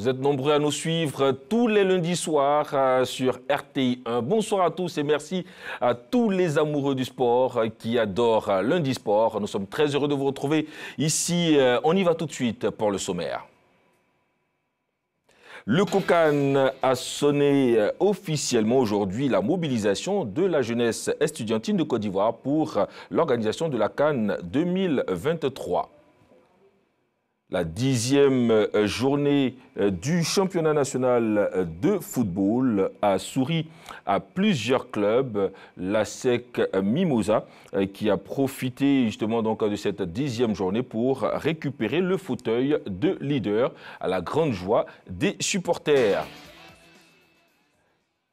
Vous êtes nombreux à nous suivre tous les lundis soirs sur RTI1. Bonsoir à tous et merci à tous les amoureux du sport qui adorent Lundi Sport. Nous sommes très heureux de vous retrouver ici. On y va tout de suite pour le sommaire. Le COCAN a sonné officiellement aujourd'hui la mobilisation de la jeunesse estudiantine de Côte d'Ivoire pour l'organisation de la CAN 2023. La 10e journée du championnat national de football a souri à plusieurs clubs. La SEC Mimosa qui a profité justement donc de cette 10e journée pour récupérer le fauteuil de leader à la grande joie des supporters.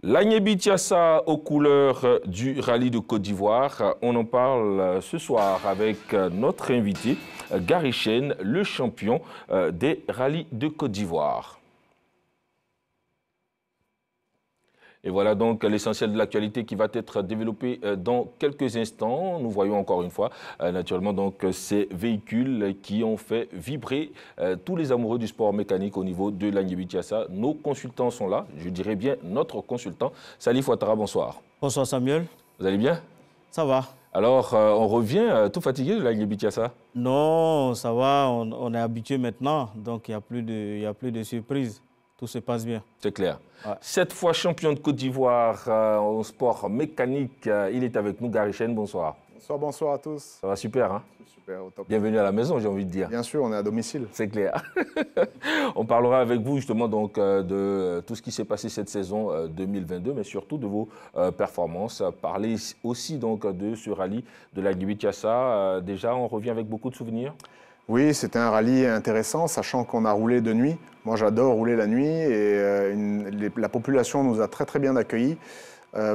L'Agnebi Tiassa aux couleurs du rallye de Côte d'Ivoire. On en parle ce soir avec notre invité, Gary Chen, le champion des rallyes de Côte d'Ivoire. Et voilà donc l'essentiel de l'actualité qui va être développé dans quelques instants. Nous voyons encore une fois, naturellement, donc, ces véhicules qui ont fait vibrer tous les amoureux du sport mécanique au niveau de l'Agnebi Tiassa. Nos consultants sont là, je dirais bien notre consultant. Salif Ouattara, bonsoir. Bonsoir Samuel. Vous allez bien? Ça va. Alors, on revient tout fatigué de l'Agnebi Tiassa? Non, ça va, on est habitué maintenant, donc il n'y a plus de surprise. Tout se passe bien. C'est clair. Ouais. 7 fois champion de Côte d'Ivoire en sport mécanique, il est avec nous, Gary Chen, bonsoir. Bonsoir, bonsoir à tous. Ça va super, hein? Super, au top. Bienvenue à la maison, j'ai envie de dire. Bien sûr, on est à domicile. C'est clair. On parlera avec vous justement donc, de tout ce qui s'est passé cette saison 2022, mais surtout de vos performances. Parler aussi donc de ce rallye de l'Agnebi Tiassa. Déjà, on revient avec beaucoup de souvenirs. Oui, c'était un rallye intéressant, sachant qu'on a roulé de nuit. Moi, j'adore rouler la nuit et la population nous a très bien accueillis.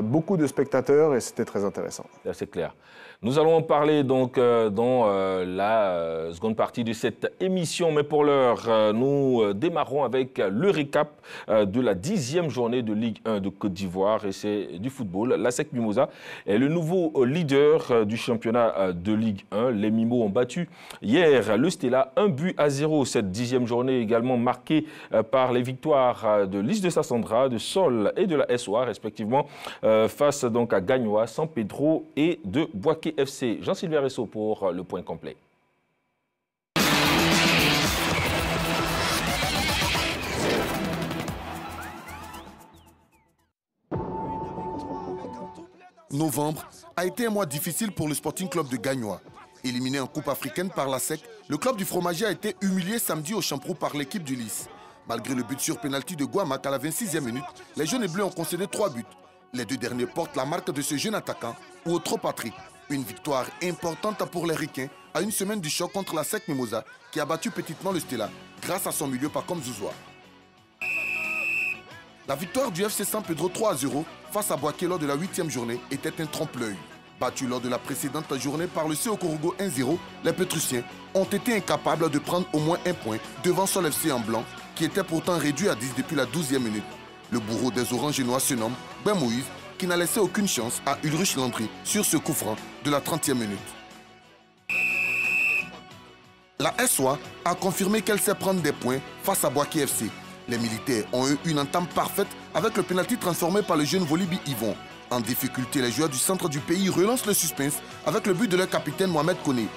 Beaucoup de spectateurs et c'était très intéressant. C'est clair. Nous allons en parler donc dans la seconde partie de cette émission, mais pour l'heure, nous démarrons avec le récap de la 10e journée de Ligue 1 de Côte d'Ivoire et c'est du football. La SEC Mimosa est le nouveau leader du championnat de Ligue 1. Les Mimos ont battu hier le Stella 1-0. Cette 10e journée également marquée par les victoires de l'Is de Sassandra, de Sol et de la SOA respectivement face donc à Gagnoa, San Pedro et de Boaké FC. Jean-Sylvain Resso pour le point complet. Novembre a été un mois difficile pour le Sporting Club de Gagnoa. Éliminé en Coupe africaine par la SEC, le club du fromager a été humilié samedi au Champrou par l'équipe du Lys. Malgré le but sur pénalty de Guamak à la 26e minute, les jaunes et bleus ont concédé 3 buts. Les 2 derniers portent la marque de ce jeune attaquant, Ouotro Patrick. Une victoire importante pour les Ricains à une semaine du choc contre la SEC Mimosa qui a battu petitement le Stella grâce à son milieu Pacom Zouzoua. La victoire du FC San Pedro 3-0 face à Boaké lors de la 8e journée était un trompe-l'œil. Battus lors de la précédente journée par le CO Korogo 1-0, les Pétrusiens ont été incapables de prendre au moins un point devant Sol FC en blanc qui était pourtant réduit à 10 depuis la 12e minute. Le bourreau des Orangenois se nomme Ben Moïse, qui n'a laissé aucune chance à Ulrich Landry sur ce coup franc de la 30e minute. La SOA a confirmé qu'elle sait prendre des points face à Boaké FC. Les militaires ont eu une entame parfaite avec le pénalty transformé par le jeune Volibi Yvon. En difficulté, les joueurs du centre du pays relancent le suspense avec le but de leur capitaine Mohamed Koné.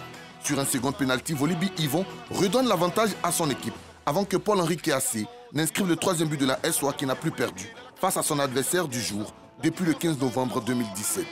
Sur un second pénalty, Volibi Yvon redonne l'avantage à son équipe avant que Paul-Henri Kéassé n'inscrive le 3e but de la SOA qui n'a plus perdu face à son adversaire du jour depuis le 15 novembre 2017.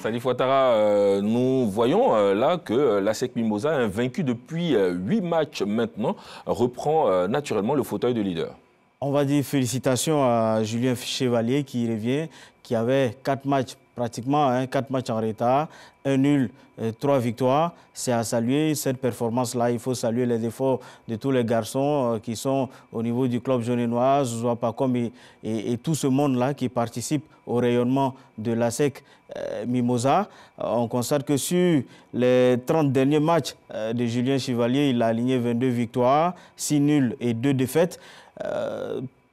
Salif Ouattara, nous voyons là que la SEC Mimosa, invaincu depuis 8 matchs maintenant, reprend naturellement le fauteuil de leader. On va dire félicitations à Julien Chevalier qui revient, qui avait 4 matchs pratiquement, 4 matchs en retard, 1 nul, 3 victoires. C'est à saluer cette performance-là. Il faut saluer les efforts de tous les garçons qui sont au niveau du club jaune et noir, Zouzoua Pacom et tout ce monde-là qui participe au rayonnement de la SEC Mimosa. On constate que sur les 30 derniers matchs de Julien Chevalier, il a aligné 22 victoires, 6 nuls et 2 défaites.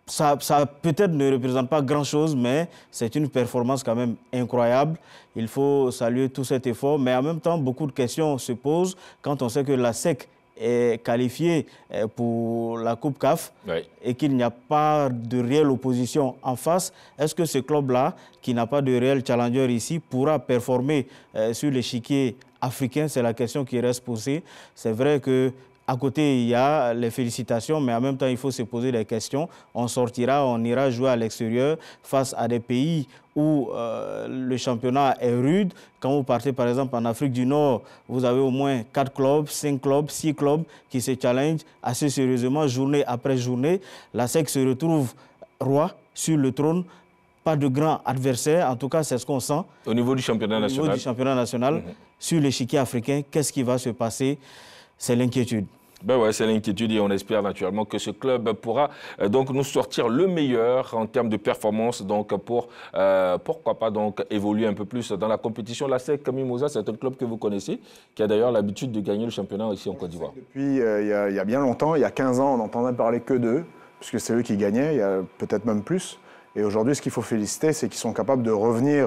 ça peut-être ne représente pas grand-chose, mais c'est une performance quand même incroyable. Il faut saluer tout cet effort, mais en même temps, beaucoup de questions se posent quand on sait que la SEC est qualifiée pour la Coupe CAF et qu'il n'y a pas de réelle opposition en face. Est-ce que ce club-là, qui n'a pas de réel challenger ici, pourra performer sur l'échiquier africain? C'est la question qui reste posée. C'est vrai que à côté, il y a les félicitations, mais en même temps, il faut se poser des questions. On sortira, on ira jouer à l'extérieur face à des pays où le championnat est rude. Quand vous partez, par exemple, en Afrique du Nord, vous avez au moins 4 clubs, 5 clubs, 6 clubs qui se challengent assez sérieusement, journée après journée. La SEC se retrouve roi sur le trône. Pas de grands adversaires, en tout cas, c'est ce qu'on sent. Au niveau du championnat national. Au niveau du championnat national, sur l'échiquier africain, qu'est-ce qui va se passer? C'est l'inquiétude. Ben ouais, c'est l'inquiétude et on espère naturellement que ce club pourra donc nous sortir le meilleur en termes de performance, donc pour pourquoi pas donc évoluer un peu plus dans la compétition. La SEC Mimosa, c'est un club que vous connaissez, qui a d'ailleurs l'habitude de gagner le championnat ici en Côte d'Ivoire. Depuis il y a bien longtemps, il y a 15 ans, on n'entendait parler que d'eux, puisque c'est eux qui gagnaient, il y a peut-être même plus. Et aujourd'hui, ce qu'il faut féliciter, c'est qu'ils sont capables de revenir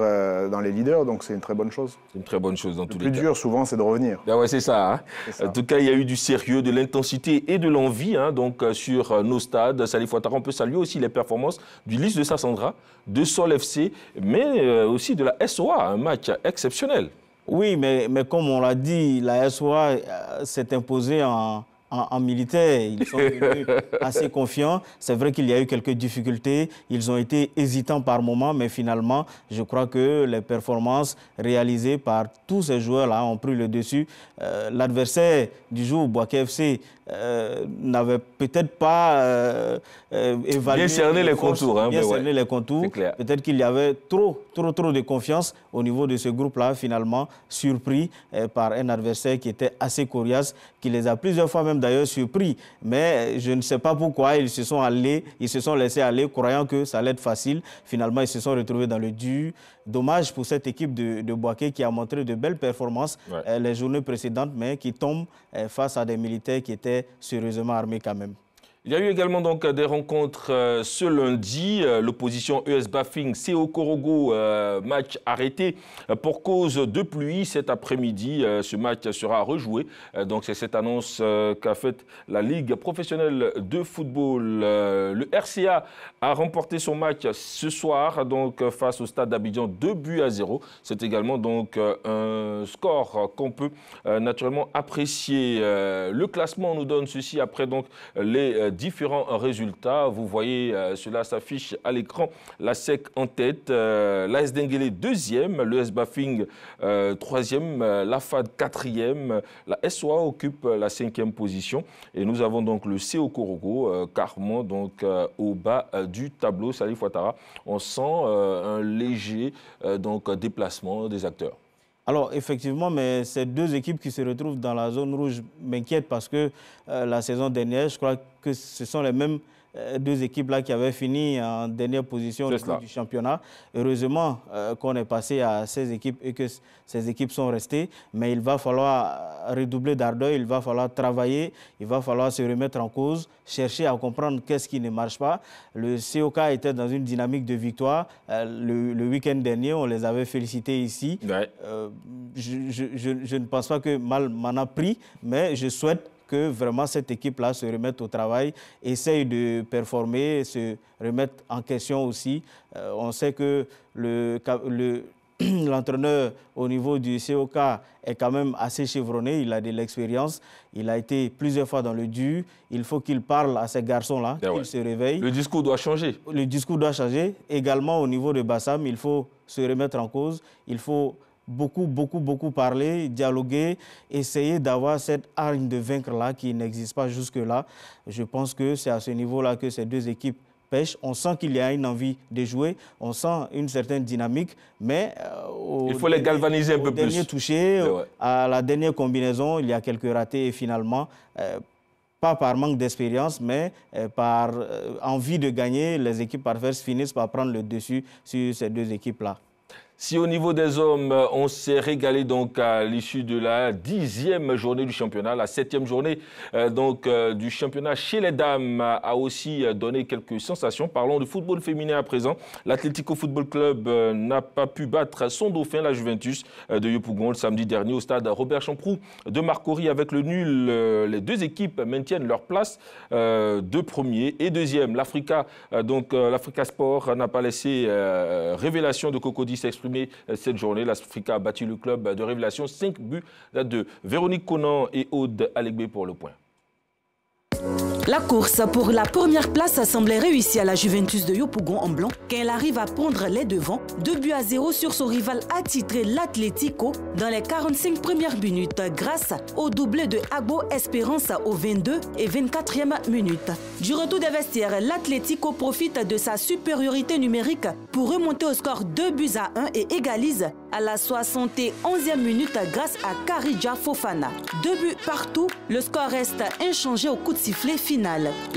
dans les leaders, donc c'est une très bonne chose. C'est une très bonne chose dans tous les cas. Le plus dur, souvent, c'est de revenir. Ben ouais, c'est ça, hein. En tout cas, il y a eu du sérieux, de l'intensité et de l'envie donc, sur nos stades. Salif Ouattara, on peut saluer aussi les performances du Lys de Sassandra, de Sol FC, mais aussi de la SOA, un match exceptionnel. Oui, mais comme on l'a dit, la SOA s'est imposée en militaire. Ils sont devenus assez confiants. C'est vrai qu'il y a eu quelques difficultés. Ils ont été hésitants par moments, mais finalement, je crois que les performances réalisées par tous ces joueurs-là ont pris le dessus. L'adversaire du jour, Bouaké FC, n'avait peut-être pas évalué... Bien cerné les contours. Bien cerné les contours. Peut-être qu'il y avait trop de confiance au niveau de ce groupe-là, finalement, surpris par un adversaire qui était assez coriace, qui les a plusieurs fois même d'ailleurs surpris. Mais je ne sais pas pourquoi ils se sont laissés aller, croyant que ça allait être facile. Finalement, ils se sont retrouvés dans le dur. Dommage pour cette équipe de Bouaké qui a montré de belles performances les journées précédentes, mais qui tombe face à des militaires qui étaient sérieusement armés quand même. Il y a eu également donc des rencontres ce lundi. L'opposition ES Bafing, CO Korogo, match arrêté pour cause de pluie cet après-midi. Ce match sera rejoué. Donc c'est cette annonce qu'a faite la Ligue professionnelle de football. Le RCA a remporté son match ce soir donc face au Stade d'Abidjan 2-0. C'est également donc un score qu'on peut naturellement apprécier. Le classement nous donne ceci après donc les différents résultats. Vous voyez, cela s'affiche à l'écran. La SEC en tête, l'AS Denguélé deuxième, l'ES Bafing troisième, la FAD quatrième, la SOA occupe la 5e position et nous avons donc le CO Korogo carrément donc au bas du tableau. Salif Ouattara, on sent un léger donc déplacement des acteurs. Alors, effectivement, mais ces deux équipes qui se retrouvent dans la zone rouge m'inquiètent parce que la saison dernière, je crois que ce sont les mêmes deux équipes-là qui avaient fini en dernière position au niveau du championnat. Heureusement qu'on est passé à 16 équipes et que ces équipes sont restées, mais il va falloir redoubler d'ardeur, il va falloir travailler, il va falloir se remettre en cause, chercher à comprendre qu'est-ce qui ne marche pas. Le COK était dans une dynamique de victoire. Le week-end dernier, on les avait félicités ici. Je ne pense pas que mal m'en a pris, mais je souhaite que vraiment cette équipe-là se remette au travail, essaye de performer, se remettre en question aussi. On sait que l'entraîneur au niveau du COK est quand même assez chevronné, il a de l'expérience, il a été plusieurs fois dans le dur. Il faut qu'il parle à ces garçons-là, qu'ils se réveillent. Le discours doit changer. Le discours doit changer. Également au niveau de Bassam, il faut se remettre en cause, il faut beaucoup parler, dialoguer, essayer d'avoir cette hargne de vaincre-là qui n'existe pas jusque-là. Je pense que c'est à ce niveau-là que ces deux équipes pêchent. On sent qu'il y a une envie de jouer, on sent une certaine dynamique, mais il faut les galvaniser un peu plus. Au dernier toucher, à la dernière combinaison, il y a quelques ratés et finalement, pas par manque d'expérience, mais par envie de gagner, les équipes adverses finissent par prendre le dessus sur ces deux équipes-là. Si au niveau des hommes, on s'est régalé donc à l'issue de la 10e journée du championnat, la 7e journée du championnat chez les dames a aussi donné quelques sensations. Parlons de football féminin à présent. L'Atlético Football Club n'a pas pu battre son dauphin, la Juventus de Yopougon, le samedi dernier au stade Robert Champroux de Marcory avec le nul. Les deux équipes maintiennent leur place de premier et deuxième. L'Africa Sport n'a pas laissé révélation de Cocody s'exprimer cette journée. L'Africa a battu le club de révélation 5-2. Véronique Conan et Aude Alegbe pour le point. La course pour la première place semblait réussie à la Juventus de Yopougon en blanc quand elle arrive à prendre les devants. 2-0 sur son rival attitré l'Atlético dans les 45 premières minutes grâce au doublé de Agbo Espérance aux 22 et 24e minutes. Du retour des vestiaires, l'Atlético profite de sa supériorité numérique pour remonter au score 2-1 et égalise à la 71e minute grâce à Karidja Fofana. 2 buts partout, le score reste inchangé au coup de sifflet final.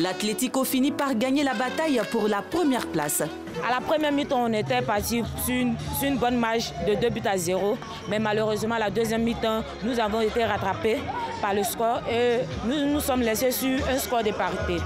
L'Atlético finit par gagner la bataille pour la première place. À la première mi-temps, on était parti sur une bonne marge de 2-0. Mais malheureusement, à la deuxième mi-temps, nous avons été rattrapés par le score et nous sommes laissés sur un score de parité.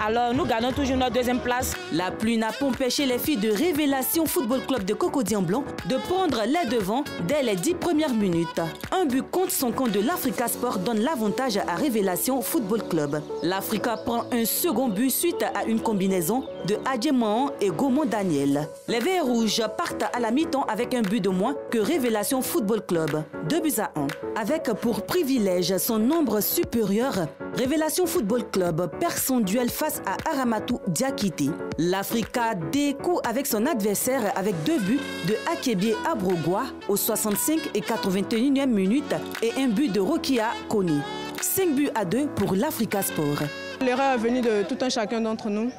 Alors nous gagnons toujours notre deuxième place. La pluie n'a pas empêché les filles de Révélation Football Club de Cocody en blanc de prendre les devants dès les 10 premières minutes. Un but contre son camp de l'Africa Sport donne l'avantage à Révélation Football Club. L'Africa prend un second but suite à une combinaison de Adjeman et Gaumont Daniel. Les Verts Rouges partent à la mi-temps avec un but de moins que Révélation Football Club, 2-1. Avec pour privilège son nombre supérieur, Révélation Football Club perd son duel face à Aramatou Diakité. L'Africa découle avec son adversaire avec 2 buts de Akebie Abrogois aux 65 et 81e minutes et un but de Rokia Koni. 5-2 pour l'Africa Sport. L'erreur est venue de tout un chacun d'entre nous.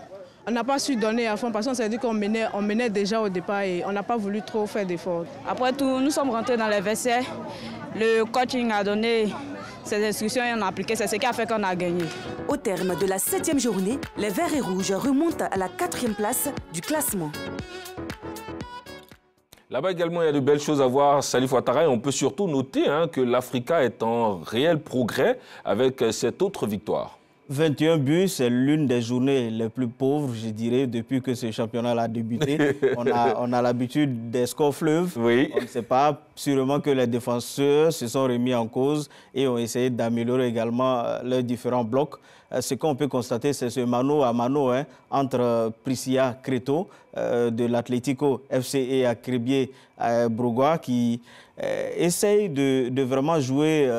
On n'a pas su donner à fond parce qu'on s'est dit qu'on menait déjà au départ et on n'a pas voulu trop faire d'efforts. Après tout, nous sommes rentrés dans les vestiaires. Le coaching a donné ses instructions et on a appliqué. C'est ce qui a fait qu'on a gagné. Au terme de la 7e journée, les Verts et Rouges remontent à la 4e place du classement. Là-bas également, il y a de belles choses à voir, Salif Ouattara, et on peut surtout noter que l'Africa est en réel progrès avec cette autre victoire. 21 buts, c'est l'une des journées les plus pauvres, je dirais, depuis que ce championnat a débuté. On a l'habitude des scores fleuves. Oui. On ne sait pas, sûrement que les défenseurs se sont remis en cause et ont essayé d'améliorer également leurs différents blocs. Ce qu'on peut constater, c'est ce mano à mano entre Priscilla Creto de l'Atlético FC et Akrebier Brogois qui essaye de vraiment jouer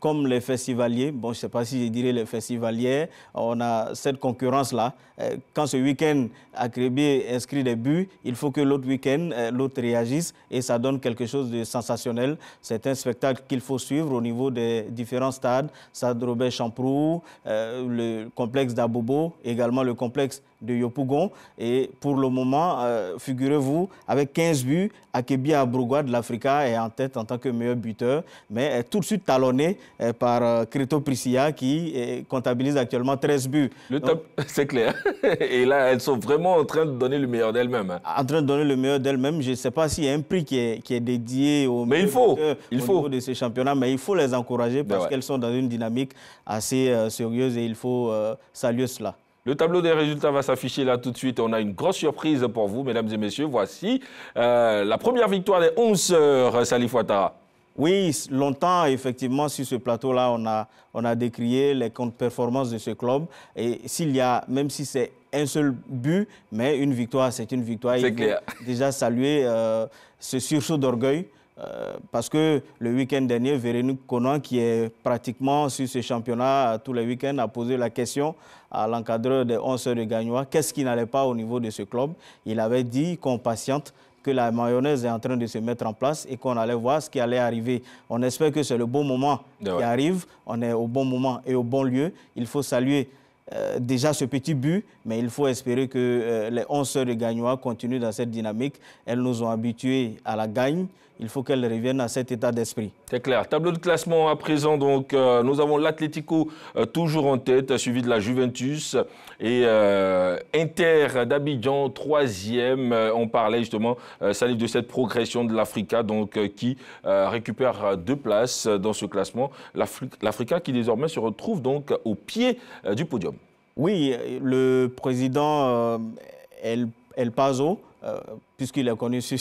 comme les festivaliers. Bon, je ne sais pas si je dirais les festivaliers. On a cette concurrence-là. Quand ce week-end, Akrebier inscrit des buts, il faut que l'autre week-end, l'autre réagisse et ça donne quelque chose de sensationnel. C'est un spectacle qu'il faut suivre au niveau des différents stades. Stade Robert Champroux, le complexe d'Abobo, également le complexe de Yopougon. Et pour le moment, figurez-vous, avec 15 buts, Akebie Abrogois de l'Africa est en tête en tant que meilleur buteur, mais est tout de suite talonné par Creto Priscilla qui comptabilise actuellement 13 buts. C'est clair. Et là, elles sont vraiment en train de donner le meilleur d'elles-mêmes. En train de donner le meilleur d'elles-mêmes. Je ne sais pas s'il y a un prix qui est dédié au niveau de ces championnats, mais il faut les encourager parce qu'elles sont dans une dynamique assez sérieuse et il faut saluer cela. Le tableau des résultats va s'afficher là tout de suite. On a une grosse surprise pour vous, mesdames et messieurs. Voici la première victoire des 11 sœurs, Salif Ouattara. Oui, longtemps, effectivement, sur ce plateau-là, on a décrié les contre-performances de ce club. Et s'il y a, même si c'est un seul but, mais une victoire, c'est une victoire. C'est clair. Déjà saluer ce sursaut d'orgueil. Parce que le week-end dernier, Véronique Conan, qui est pratiquement sur ce championnat tous les week-ends, a posé la question à l'encadreur des 11 sœurs de Gagnois. Qu'est-ce qui n'allait pas au niveau de ce club? Il avait dit qu'on patiente, que la mayonnaise est en train de se mettre en place et qu'on allait voir ce qui allait arriver. On espère que c'est le bon moment qui arrive. On est au bon moment et au bon lieu. Il faut saluer déjà ce petit but, mais il faut espérer que les 11 sœurs de Gagnois continuent dans cette dynamique. Elles nous ont habitués à la gagne il faut qu'elle revienne à cet état d'esprit. C'est clair. Tableau de classement à présent, donc nous avons l'Atlético toujours en tête, suivi de la Juventus et Inter d'Abidjan, 3e. On parlait justement, Salif, de cette progression de l'Africa, donc qui récupère 2 places dans ce classement. L'Africa qui désormais se retrouve donc au pied du podium. Oui, le président El Pazo, puisqu'il est connu sur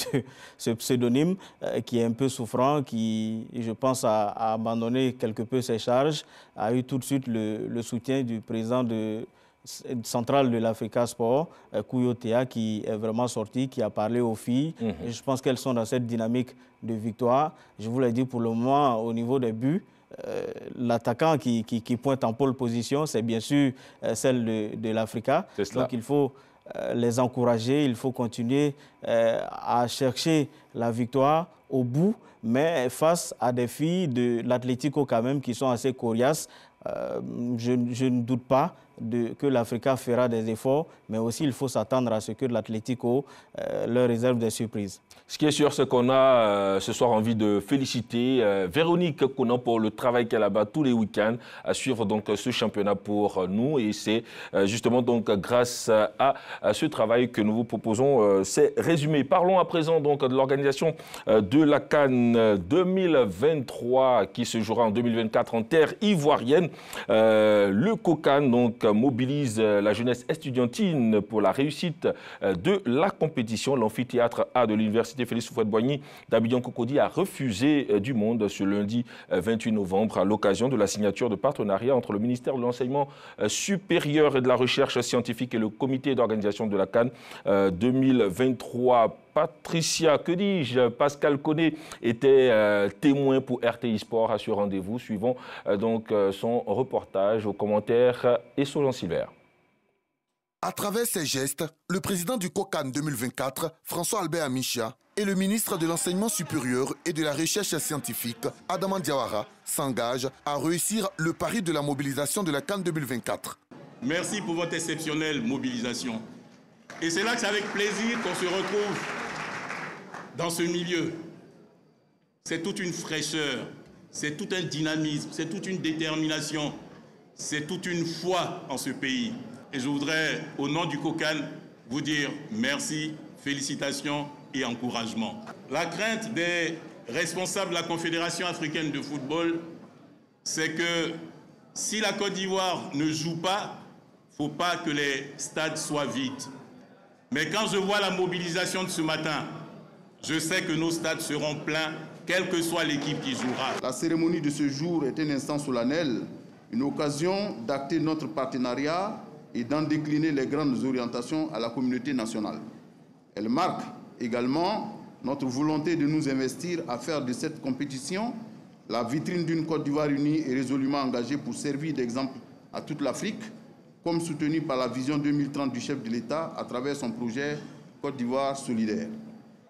ce pseudonyme, qui est un peu souffrant, qui, je pense, a abandonné quelque peu ses charges, a eu tout de suite le soutien du président central de l'Africa Sport, Kouyotea, qui est vraiment sorti, qui a parlé aux filles. Et je pense qu'elles sont dans cette dynamique de victoire. Je vous l'ai dit, pour le moment, au niveau des buts, l'attaquant qui pointe en pole position, c'est bien sûr celle de l'Africa. Donc il faut les encourager, il faut continuer à chercher la victoire au bout, mais face à des filles de l'Atlético quand même qui sont assez coriaces, je ne doute pas que l'Africa fera des efforts, mais aussi il faut s'attendre à ce que l'Atlético leur réserve des surprises. Ce qui est sûr, c'est qu'on a ce soir envie de féliciter Véronique Konan pour le travail qu'elle abat tous les week-ends à suivre donc ce championnat pour nous. Et c'est justement donc grâce à ce travail que nous vous proposons ces résumés. Parlons à présent donc de l'organisation de la CAN 2023 qui se jouera en 2024 en terre ivoirienne. Le COCAN donc mobilise la jeunesse estudiantine pour la réussite de la compétition. L'amphithéâtre A de l'université Félix Houphouët-Boigny d'Abidjan-Cocody a refusé du monde ce lundi 28 novembre à l'occasion de la signature de partenariat entre le ministère de l'Enseignement supérieur et de la Recherche scientifique et le comité d'organisation de la CAN 2023. Patricia, que dis-je, Pascal Koné était témoin pour RTI Sport à ce rendez-vous. Suivons donc son reportage aux commentaires et Solan Silver. À travers ces gestes, le président du COCAN 2024, François-Albert Amichia, et le ministre de l'Enseignement supérieur et de la Recherche scientifique, Adama Diawara, s'engagent à réussir le pari de la mobilisation de la CAN 2024. Merci pour votre exceptionnelle mobilisation. Et c'est là que c'est avec plaisir qu'on se retrouve dans ce milieu. C'est toute une fraîcheur, c'est tout un dynamisme, c'est toute une détermination, c'est toute une foi en ce pays. Et je voudrais, au nom du COCAN, vous dire merci, félicitations et encouragement. La crainte des responsables de la Confédération africaine de football, c'est que si la Côte d'Ivoire ne joue pas, il ne faut pas que les stades soient vides. Mais quand je vois la mobilisation de ce matin, je sais que nos stades seront pleins, quelle que soit l'équipe qui jouera. La cérémonie de ce jour est un instant solennel, une occasion d'acter notre partenariat et d'en décliner les grandes orientations à la communauté nationale. Elle marque également notre volonté de nous investir à faire de cette compétition la vitrine d'une Côte d'Ivoire unie et résolument engagée pour servir d'exemple à toute l'Afrique, comme soutenu par la vision 2030 du chef de l'État à travers son projet Côte d'Ivoire solidaire.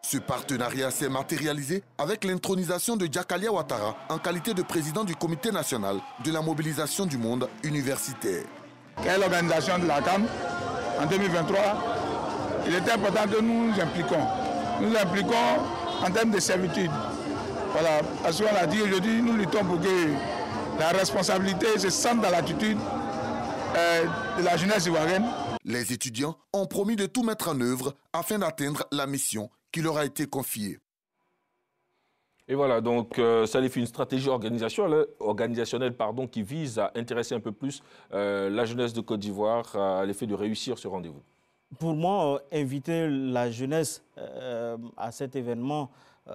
Ce partenariat s'est matérialisé avec l'intronisation de Jakalia Ouattara en qualité de président du comité national de la mobilisation du monde universitaire. Quelle l'organisation de la CAN en 2023, il est important que nous nous impliquons. Nous nous impliquons en termes de servitude. Voilà, parce qu'on l'a dit aujourd'hui, nous luttons pour que la responsabilité se sente dans l'attitude de la jeunesse ivoirienne. Les étudiants ont promis de tout mettre en œuvre afin d'atteindre la mission qui leur a été confiée. Et voilà, donc ça fait une stratégie organisationnelle qui vise à intéresser un peu plus la jeunesse de Côte d'Ivoire à l'effet de réussir ce rendez-vous. Pour moi, inviter la jeunesse à cet événement,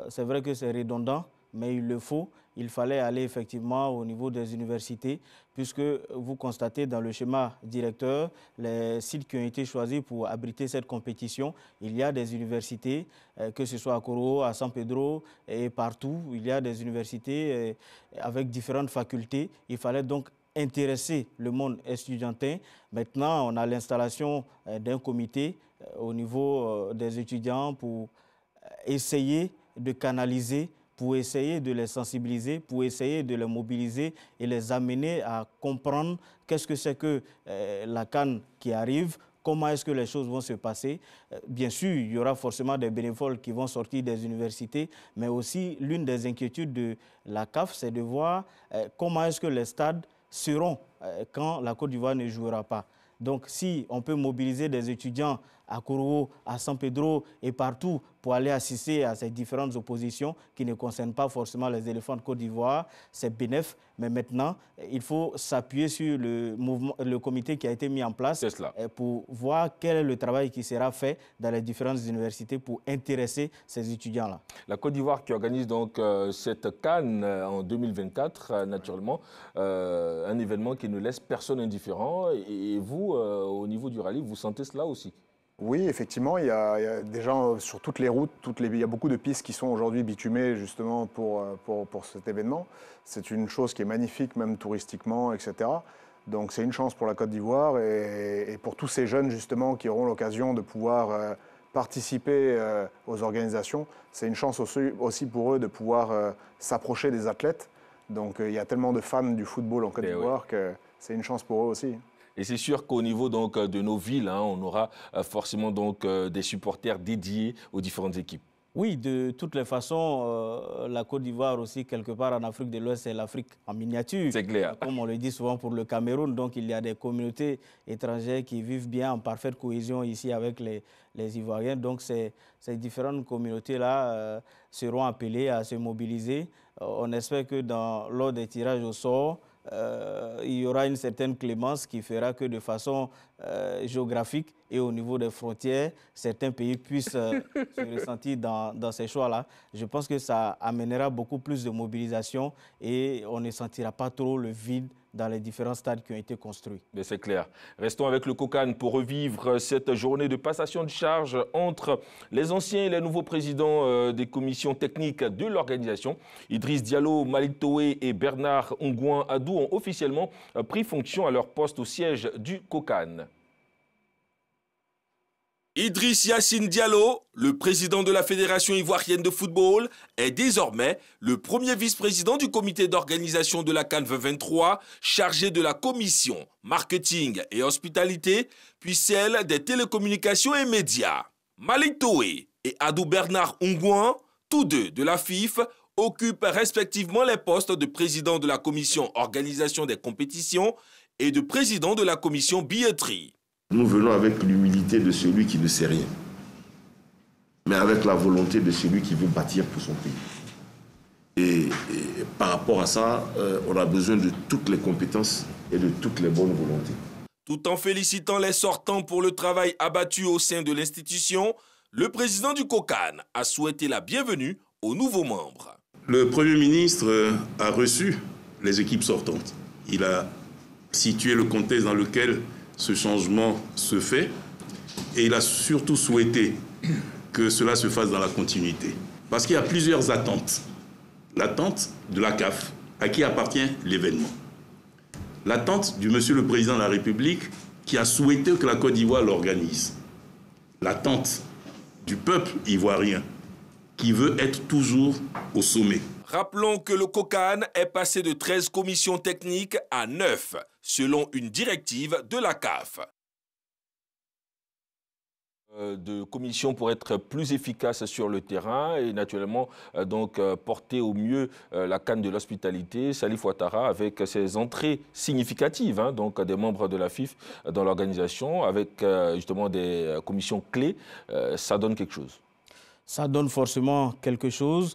c'est vrai que c'est redondant, mais il le faut. Il fallait aller effectivement au niveau des universités, puisque vous constatez dans le schéma directeur, les sites qui ont été choisis pour abriter cette compétition, il y a des universités, que ce soit à Coro, à San Pedro et partout, il y a des universités avec différentes facultés. Il fallait donc intéresser le monde estudiantin. Maintenant, on a l'installation d'un comité au niveau des étudiants pour essayer de canaliser, pour essayer de les sensibiliser, pour essayer de les mobiliser et les amener à comprendre qu'est-ce que c'est que la CAN qui arrive, comment est-ce que les choses vont se passer. Bien sûr, il y aura forcément des bénévoles qui vont sortir des universités, mais aussi l'une des inquiétudes de la CAF, c'est de voir comment est-ce que les stades seront quand la Côte d'Ivoire ne jouera pas. Donc, si on peut mobiliser des étudiants à Korogo, à San Pedro et partout pour aller assister à ces différentes oppositions qui ne concernent pas forcément les éléphants de Côte d'Ivoire, c'est bénéf. Mais maintenant, il faut s'appuyer sur le comité qui a été mis en place pour voir quel est le travail qui sera fait dans les différentes universités pour intéresser ces étudiants-là. La Côte d'Ivoire qui organise donc cette CAN en 2024, naturellement, un événement qui ne laisse personne indifférent. Et vous, au niveau du rallye, vous sentez cela aussi? Oui, effectivement, il y a déjà sur toutes les routes, il y a beaucoup de pistes qui sont aujourd'hui bitumées justement pour cet événement. C'est une chose qui est magnifique, même touristiquement, etc. Donc c'est une chance pour la Côte d'Ivoire et pour tous ces jeunes justement qui auront l'occasion de pouvoir participer aux organisations. C'est une chance aussi pour eux de pouvoir s'approcher des athlètes. Donc il y a tellement de fans du football en Côte d'Ivoire que c'est une chance pour eux aussi. Et c'est sûr qu'au niveau donc, de nos villes, on aura forcément donc, des supporters dédiés aux différentes équipes. Oui, de toutes les façons, la Côte d'Ivoire aussi, quelque part en Afrique de l'Ouest, c'est l'Afrique en miniature. C'est clair. Comme on le dit souvent pour le Cameroun, donc il y a des communautés étrangères qui vivent bien en parfaite cohésion ici avec les Ivoiriens. Donc ces différentes communautés-là seront appelées à se mobiliser. On espère que lors des tirages au sort, il y aura une certaine clémence qui fera que de façon géographique et au niveau des frontières, certains pays puissent se ressentir dans ces choix-là. Je pense que ça amènera beaucoup plus de mobilisation et on ne sentira pas trop le vide dans les différents stades qui ont été construits. C'est clair. Restons avec le COCAN pour revivre cette journée de passation de charge entre les anciens et les nouveaux présidents des commissions techniques de l'organisation. Idriss Diallo, Malick Toé et Bernard Ongouan Adou ont officiellement pris fonction à leur poste au siège du COCAN. Idriss Yacine Diallo, le président de la Fédération ivoirienne de football, est désormais le premier vice-président du comité d'organisation de la CAN 2023, chargé de la commission marketing et hospitalité, puis celle des télécommunications et médias. Malick Toé et Adou Bernard Ongouan, tous deux de la FIF, occupent respectivement les postes de président de la commission organisation des compétitions et de président de la commission billetterie. Nous venons avec l'humilité de celui qui ne sait rien, mais avec la volonté de celui qui veut bâtir pour son pays. Et par rapport à ça, on a besoin de toutes les compétences et de toutes les bonnes volontés. Tout en félicitant les sortants pour le travail abattu au sein de l'institution, le président du COCAN a souhaité la bienvenue aux nouveaux membres. Le Premier ministre a reçu les équipes sortantes. Il a situé le contexte dans lequel ce changement se fait et il a surtout souhaité que cela se fasse dans la continuité. Parce qu'il y a plusieurs attentes. L'attente de la CAF, à qui appartient l'événement. L'attente du Monsieur le Président de la République, qui a souhaité que la Côte d'Ivoire l'organise. L'attente du peuple ivoirien, qui veut être toujours au sommet. Rappelons que le COCAN est passé de 13 commissions techniques à 9, selon une directive de la CAF. De commissions pour être plus efficace sur le terrain et naturellement donc porter au mieux la CAN de l'hospitalité. Salif Ouattara avec ses entrées significatives, donc des membres de la FIF dans l'organisation avec justement des commissions clés, ça donne quelque chose. Ça donne forcément quelque chose.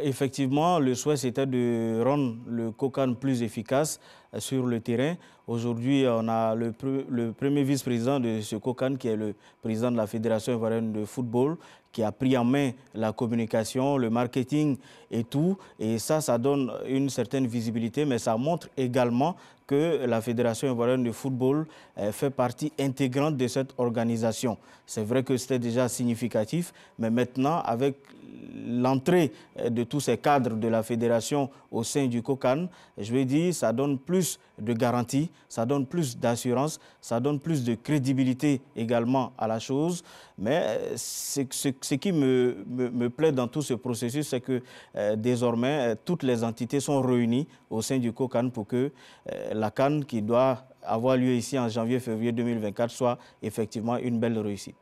Effectivement, le souhait, c'était de rendre le COCAN plus efficace sur le terrain. Aujourd'hui, on a le premier vice-président de ce COCAN, qui est le président de la Fédération ivoirienne de football, qui a pris en main la communication, le marketing et tout. Et ça donne une certaine visibilité, mais ça montre également que la Fédération ivoirienne de football fait partie intégrante de cette organisation. C'est vrai que c'était déjà significatif, mais maintenant, avec l'entrée de tous ces cadres de la fédération au sein du COCAN, je veux dire, ça donne plus de garanties, ça donne plus d'assurance, ça donne plus de crédibilité également à la chose. Mais ce qui me plaît dans tout ce processus, c'est que désormais, toutes les entités sont réunies au sein du COCAN pour que la CAN, qui doit avoir lieu ici en janvier-février 2024 soit effectivement une belle réussite.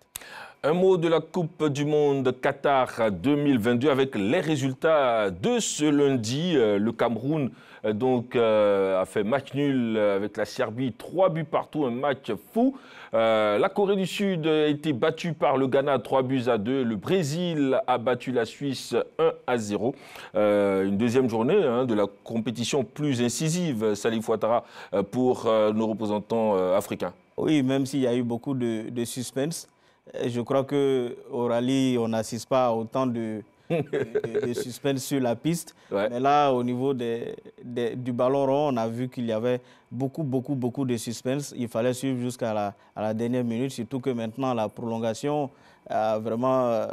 Un mot de la Coupe du Monde Qatar 2022 avec les résultats de ce lundi. Le Cameroun a fait match nul avec la Serbie, 3 buts partout, un match fou. La Corée du Sud a été battue par le Ghana, 3-2. Le Brésil a battu la Suisse 1-0. Une deuxième journée de la compétition plus incisive, Salif Ouattara, pour nos représentants africains. Oui, même s'il y a eu beaucoup de suspense. Je crois qu'au rallye, on n'assiste pas à autant de suspense sur la piste. Ouais. Mais là, au niveau du ballon rond, on a vu qu'il y avait beaucoup de suspense. Il fallait suivre jusqu'à la dernière minute, surtout que maintenant, la prolongation a vraiment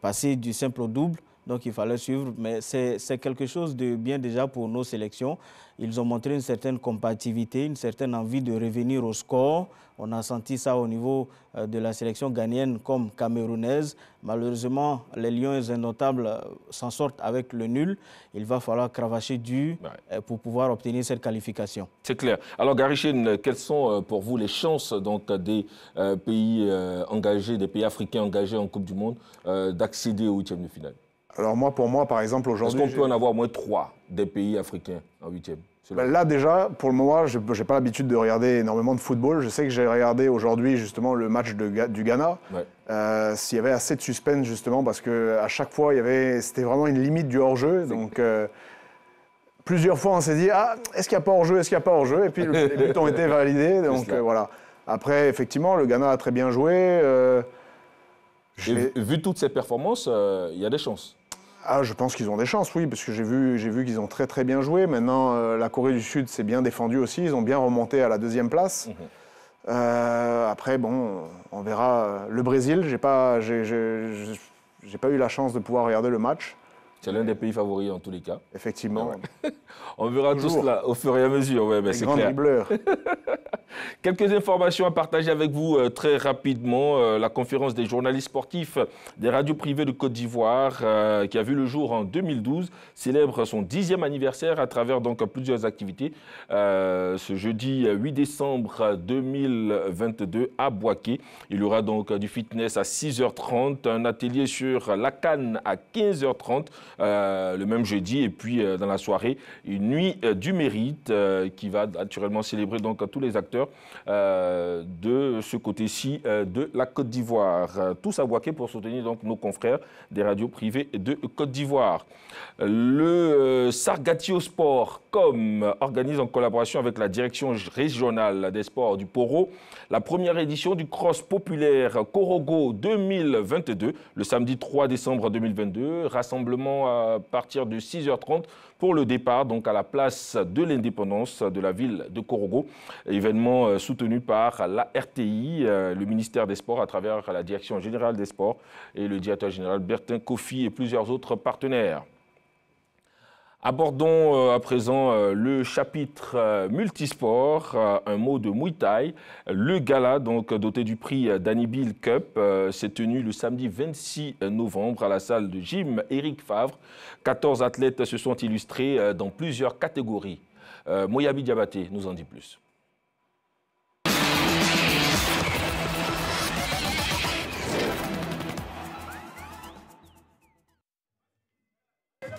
passé du simple au double. Donc, il fallait suivre. Mais c'est quelque chose de bien déjà pour nos sélections. Ils ont montré une certaine compatibilité, une certaine envie de revenir au score. On a senti ça au niveau de la sélection ghanéenne comme camerounaise. Malheureusement, les Lions indomptables s'en sortent avec le nul. Il va falloir cravacher dur pour pouvoir obtenir cette qualification. C'est clair. Alors, Gary Chine, quelles sont pour vous les chances donc, des pays engagés, des pays africains engagés en Coupe du Monde d'accéder au 8e de finale? Alors pour moi, par exemple, aujourd'hui... Est-ce qu'on peut en avoir au moins 3 des pays africains en 8e? Là, déjà, pour le moment, je n'ai pas l'habitude de regarder énormément de football. Je sais que j'ai regardé aujourd'hui, justement, le match du Ghana. Ouais. S'il y avait assez de suspense, justement, parce qu'à chaque fois, c'était vraiment une limite du hors-jeu. Donc, plusieurs fois, on s'est dit, est-ce qu'il n'y a pas hors-jeu? Est-ce qu'il n'y a pas hors-jeu? Et puis, les buts ont été validés. Donc, voilà. Après, effectivement, le Ghana a très bien joué. Vu toutes ces performances, il y a des chances. Je pense qu'ils ont des chances, oui, parce que j'ai vu qu'ils ont très bien joué. Maintenant, la Corée du Sud s'est bien défendue aussi. Ils ont bien remonté à la 2e place. Après, bon, on verra. Le Brésil, j'ai pas eu la chance de pouvoir regarder le match. C'est l'un des pays favoris en tous les cas. Effectivement. On verra tout cela au fur et à mesure. Ouais, ben c'est clair. Dribbleurs. Quelques informations à partager avec vous très rapidement. La conférence des journalistes sportifs des radios privées de Côte d'Ivoire, qui a vu le jour en 2012, célèbre son 10e anniversaire à travers donc plusieurs activités. Ce jeudi 8 décembre 2022 à Bouaké. Il y aura donc du fitness à 6h30, un atelier sur la CAN à 15h30 le même jeudi, et puis dans la soirée, une nuit du mérite qui va naturellement célébrer donc tous les acteurs de ce côté-ci de la Côte d'Ivoire. Tous à Bouaké pour soutenir donc nos confrères des radios privées de Côte d'Ivoire. Le Sargatio Sport organise en collaboration avec la direction régionale des sports du Poro la première édition du cross populaire Korogo 2022 le samedi 3 décembre 2022. Rassemblement à partir de 6h30 pour le départ donc à la place de l'indépendance de la ville de Korogo. Événement soutenu par la RTI, le ministère des Sports à travers la direction générale des sports et le directeur général Bertin Kofi et plusieurs autres partenaires. Abordons à présent le chapitre multisport, un mot de Muay Thai. Le gala, donc doté du prix Danny Bill Cup, s'est tenu le samedi 26 novembre à la salle de gym Éric Favre. 14 athlètes se sont illustrés dans plusieurs catégories. Moyabi Diabaté nous en dit plus.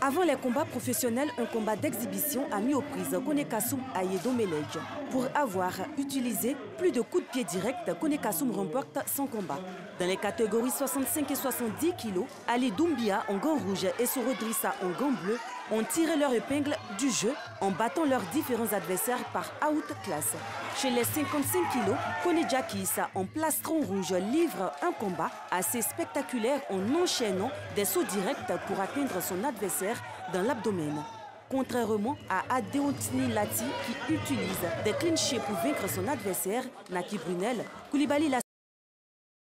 Avant les combats professionnels, un combat d'exhibition a mis aux prises Konekasum Ayedo Melej. Pour avoir utilisé plus de coups de pied directs, Konekasum remporte son combat. Dans les catégories 65 et 70 kg, Ali Doumbia en gants rouges et Sorodrissa en gants bleus ont tiré leur épingle du jeu en battant leurs différents adversaires par outclass. Chez les 55 kg, Konejaki Issa en plastron rouge livre un combat assez spectaculaire en enchaînant des sauts directs pour atteindre son adversaire dans l'abdomen. Contrairement à Adeontini Lati qui utilise des clinchés pour vaincre son adversaire, Naki Brunel, Koulibaly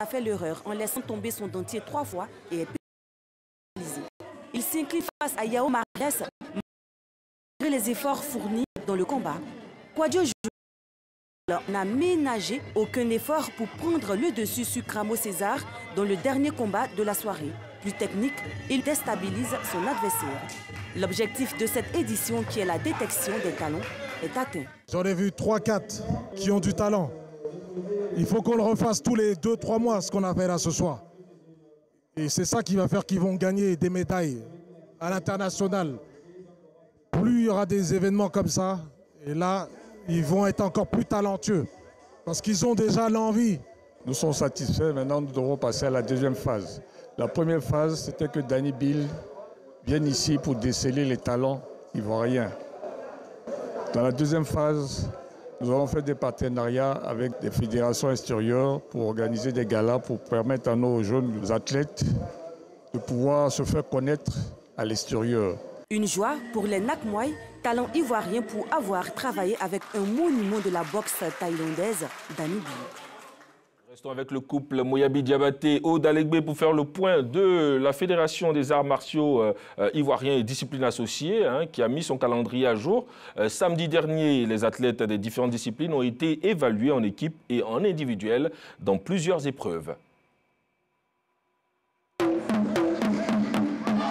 a fait l'erreur en laissant tomber son dentier 3 fois et est pénalisé. Il s'incline face à Yao Marias malgré les efforts fournis dans le combat. Kwadjo n'a ménagé aucun effort pour prendre le dessus sur Cramo César dans le dernier combat de la soirée. Plus technique, il déstabilise son adversaire. L'objectif de cette édition, qui est la détection des talents, est atteint. J'en ai vu 3-4 qui ont du talent. Il faut qu'on le refasse tous les 2-3 mois, ce qu'on a fait là ce soir. Et c'est ça qui va faire qu'ils vont gagner des médailles à l'international. Plus il y aura des événements comme ça, et là, ils vont être encore plus talentueux. Parce qu'ils ont déjà l'envie. Nous sommes satisfaits, maintenant nous devrons passer à la deuxième phase. La première phase, c'était que Danny Bill vienne ici pour déceler les talents ivoiriens. Dans la deuxième phase, nous avons fait des partenariats avec des fédérations extérieures pour organiser des galas pour permettre à nos jeunes athlètes de pouvoir se faire connaître à l'extérieur. Une joie pour les Nakmoy, talent ivoirien pour avoir travaillé avec un monument de la boxe thaïlandaise, Danny Bill. Restons avec le couple Moyabi Diabaté, Aude Alegbe pour faire le point de la Fédération des arts martiaux ivoiriens et disciplines associées qui a mis son calendrier à jour. Samedi dernier, les athlètes des différentes disciplines ont été évalués en équipe et en individuel dans plusieurs épreuves.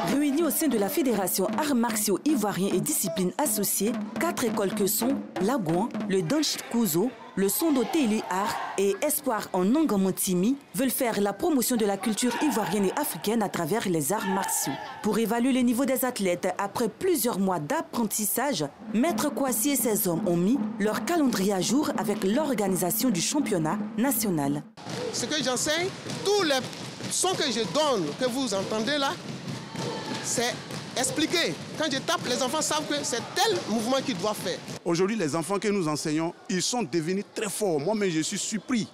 Réunis au sein de la Fédération arts martiaux ivoiriens et disciplines associées, 4 écoles que sont l'Agouan, le Danchi Kuzo, le Sondo Teli Art et Espoir en Nangamantimi veulent faire la promotion de la culture ivoirienne et africaine à travers les arts martiaux. Pour évaluer le niveau des athlètes après plusieurs mois d'apprentissage, Maître Kouassi et ses hommes ont mis leur calendrier à jour avec l'organisation du championnat national. Ce que j'enseigne, tous les sons que je donne, que vous entendez là, c'est expliquer. Quand je tape, les enfants savent que c'est tel mouvement qu'ils doivent faire. Aujourd'hui, les enfants que nous enseignons, ils sont devenus très forts. Moi-même, je suis surpris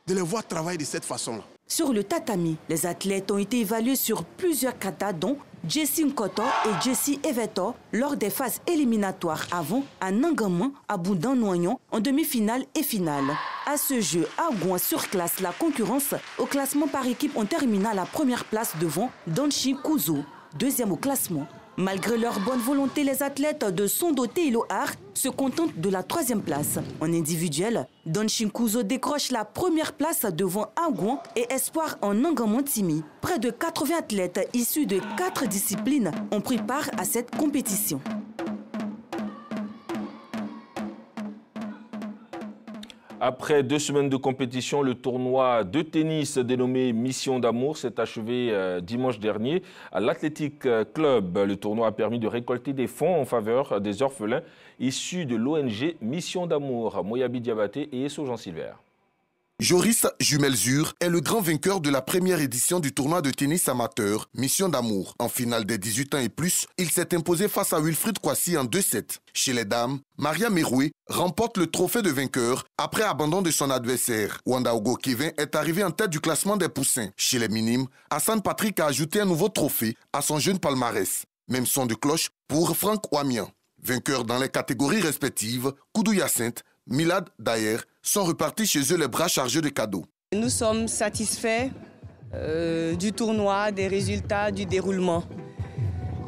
de les voir travailler de cette façon-là. Sur le tatami, les athlètes ont été évalués sur plusieurs katas, dont Jessie Nkoto et Jessie Eveto lors des phases éliminatoires avant à Nangaman, à Boudan-Noignon en demi-finale et finale. À ce jeu, Agouan surclasse la concurrence. Au classement par équipe, on termina à la première place devant Danchi Kuzo, deuxième au classement. Malgré leur bonne volonté, les athlètes de Sondo Telo Art se contentent de la 3e place. En individuel, Danchi Kuzo décroche la première place devant Agouan et Espoir en Nangamantimi. Près de 80 athlètes issus de 4 disciplines ont pris part à cette compétition. Après 2 semaines de compétition, le tournoi de tennis dénommé Mission d'amour s'est achevé dimanche dernier à l'Athletic Club. Le tournoi a permis de récolter des fonds en faveur des orphelins issus de l'ONG Mission d'amour. Moyabi Diabaté et Esso Jean-Silver. Joris Jumelzur est le grand vainqueur de la première édition du tournoi de tennis amateur Mission d'amour. En finale des 18 ans et plus, il s'est imposé face à Wilfried Kouassi en 2-7. Chez les dames, Maria Meroué remporte le trophée de vainqueur après abandon de son adversaire. Wanda Ogo Kevin est arrivé en tête du classement des poussins. Chez les minimes, Hassan Patrick a ajouté un nouveau trophée à son jeune palmarès. Même son de cloche pour Franck Ouamian. Vainqueurs dans les catégories respectives, Koudou Yacinthe, Milad Dayer sont repartis chez eux les bras chargés de cadeaux. Nous sommes satisfaits du tournoi, des résultats, du déroulement.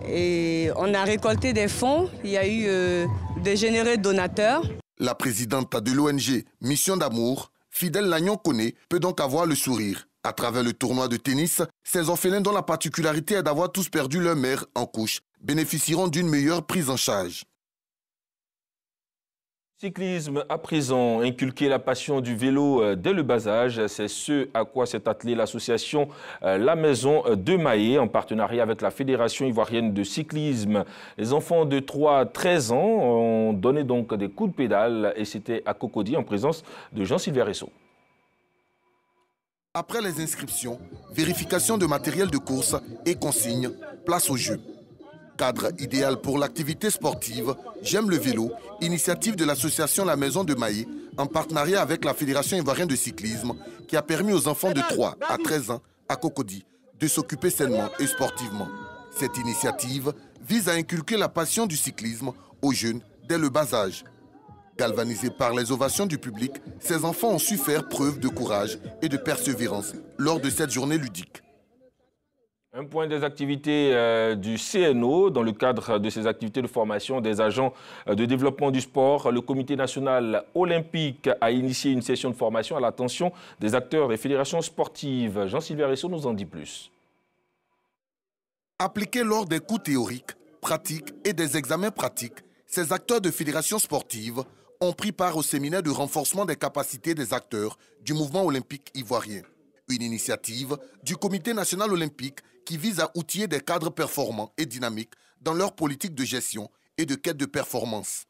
Et on a récolté des fonds, il y a eu des généreux donateurs. La présidente de l'ONG Mission d'amour, Fidèle Lagnon-Koné, peut donc avoir le sourire. À travers le tournoi de tennis, ces orphelins dont la particularité est d'avoir tous perdu leur mère en couche bénéficieront d'une meilleure prise en charge. Cyclisme à présent, inculquer la passion du vélo dès le bas âge, c'est ce à quoi s'est attelée l'association La Maison de Mahé en partenariat avec la Fédération ivoirienne de cyclisme. Les enfants de 3 à 13 ans ont donné donc des coups de pédale et c'était à Cocody en présence de Jean-Sylvain Esso. Après les inscriptions, vérification de matériel de course et consignes, place au jeu. Cadre idéal pour l'activité sportive, J'aime le vélo, initiative de l'association La Maison de Mahé, en partenariat avec la Fédération ivoirienne de cyclisme, qui a permis aux enfants de 3 à 13 ans à Cocody de s'occuper sainement et sportivement. Cette initiative vise à inculquer la passion du cyclisme aux jeunes dès le bas âge. Galvanisés par les ovations du public, ces enfants ont su faire preuve de courage et de persévérance lors de cette journée ludique. Un point des activités du CNO. Dans le cadre de ces activités de formation des agents de développement du sport, le Comité national olympique a initié une session de formation à l'attention des acteurs des fédérations sportives. Jean-Sylvain Esso nous en dit plus. Appliquée lors des cours théoriques, pratiques et des examens pratiques, ces acteurs de fédérations sportives ont pris part au séminaire de renforcement des capacités des acteurs du mouvement olympique ivoirien. Une initiative du Comité national olympique qui vise à outiller des cadres performants et dynamiques dans leur politique de gestion et de quête de performance.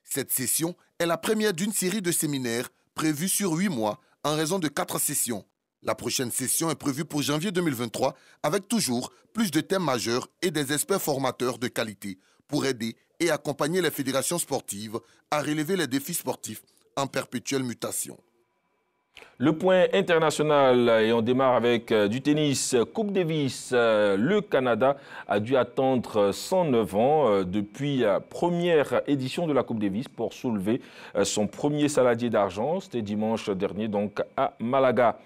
Cette session est la première d'une série de séminaires prévus sur 8 mois en raison de 4 sessions. La prochaine session est prévue pour janvier 2023 avec toujours plus de thèmes majeurs et des experts formateurs de qualité pour aider et accompagner les fédérations sportives à relever les défis sportifs en perpétuelle mutation. Le point international, et on démarre avec du tennis. Coupe Davis, le Canada a dû attendre 109 ans depuis la première édition de la Coupe Davis pour soulever son premier saladier d'argent. C'était dimanche dernier donc à Malaga.